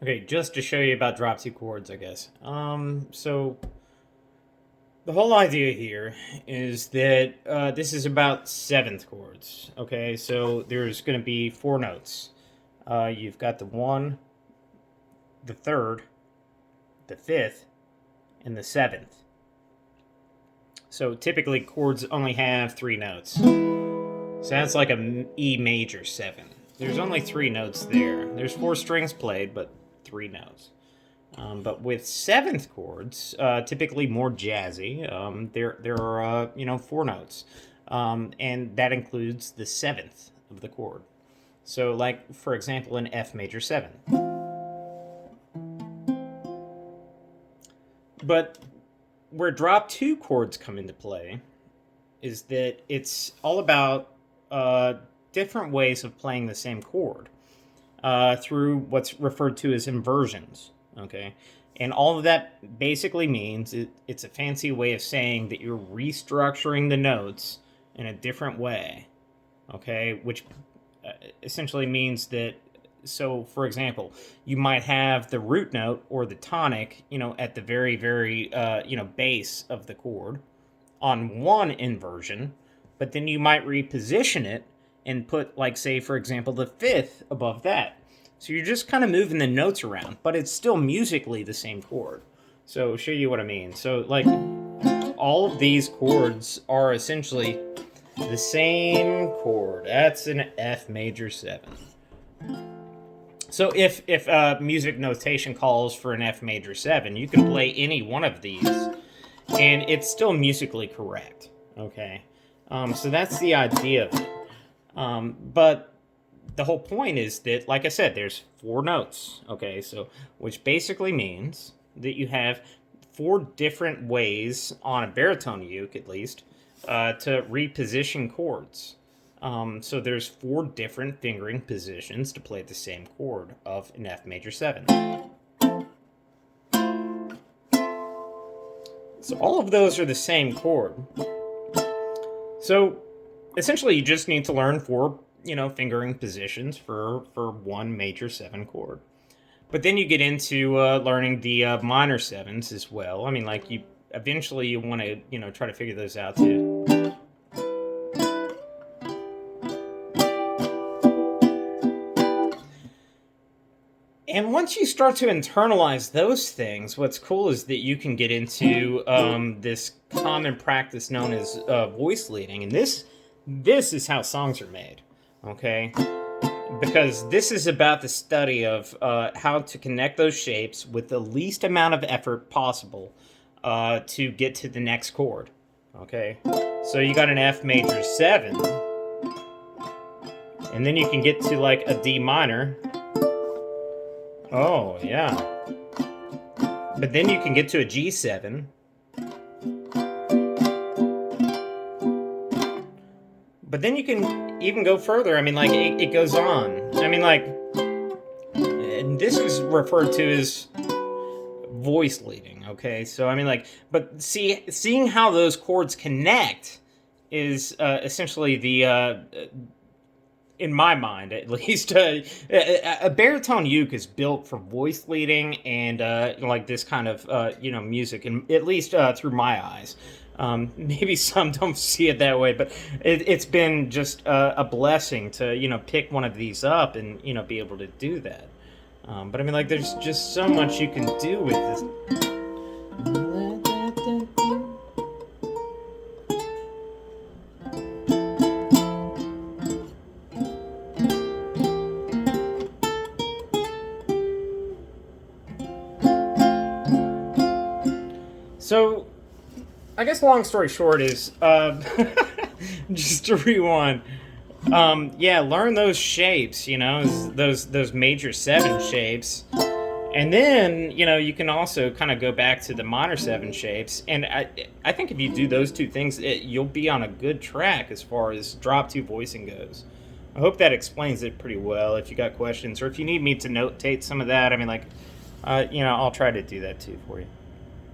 Okay, just to show you about drop two chords, I guess. So the whole idea here is that this is about seventh chords. Okay, so there's going to be four notes. You've got the one, the third, the fifth, and the seventh. So typically chords only have three notes. So that's like a E major 7. There's only three notes there. There's four strings played, but three notes. But with seventh chords, typically more jazzy, there are four notes, and that includes the seventh of the chord. So, like for example, in F major 7. But where drop two chords come into play is that it's all about different ways of playing the same chord through what's referred to as inversions. Okay, and all of that basically means it's a fancy way of saying that you're restructuring the notes in a different way. Okay, which essentially means that, so for example, you might have the root note or the tonic, at the very, very, base of the chord on one inversion, but then you might reposition it and put, like, say, for example, the fifth above that. So you're just kind of moving the notes around, but it's still musically the same chord. So I'll show you what I mean. So, like, all of these chords are essentially the same chord. That's an F major 7. So if music notation calls for an F major 7, you can play any one of these, and it's still musically correct. Okay, so that's the idea of it. But the whole point is that, like I said, there's four notes. Okay, so which basically means that you have four different ways on a baritone uke, at least, to reposition chords. So there's four different fingering positions to play the same chord of an F major 7. So all of those are the same chord. So essentially you just need to learn four, fingering positions for one major 7 chord. But then you get into learning the minor 7s as well. I mean, like, you want to, try to figure those out too. And once you start to internalize those things, what's cool is that you can get into this common practice known as voice leading. And this is how songs are made, okay? Because this is about the study of how to connect those shapes with the least amount of effort possible to get to the next chord, okay? So you got an F major 7, and then you can get to, like, a D minor. Oh, yeah. But then you can get to a G7. But then you can even go further. I mean, like, it goes on. I mean, like, this is referred to as voice leading, okay? So, I mean, like, but seeing how those chords connect is essentially the... in my mind, at least, a baritone uke is built for voice leading and like this kind of music, and at least through my eyes. Maybe some don't see it that way, but it's been just a blessing to pick one of these up and be able to do that. But I mean, like, there's just so much you can do with this. So, I guess long story short is, just to rewind, learn those shapes, those major 7 shapes, and then, you can also kind of go back to the minor 7 shapes, and I think if you do those two things, you'll be on a good track as far as drop 2 voicing goes. I hope that explains it pretty well. If you got questions, or if you need me to notate some of that, I mean, like, I'll try to do that too for you.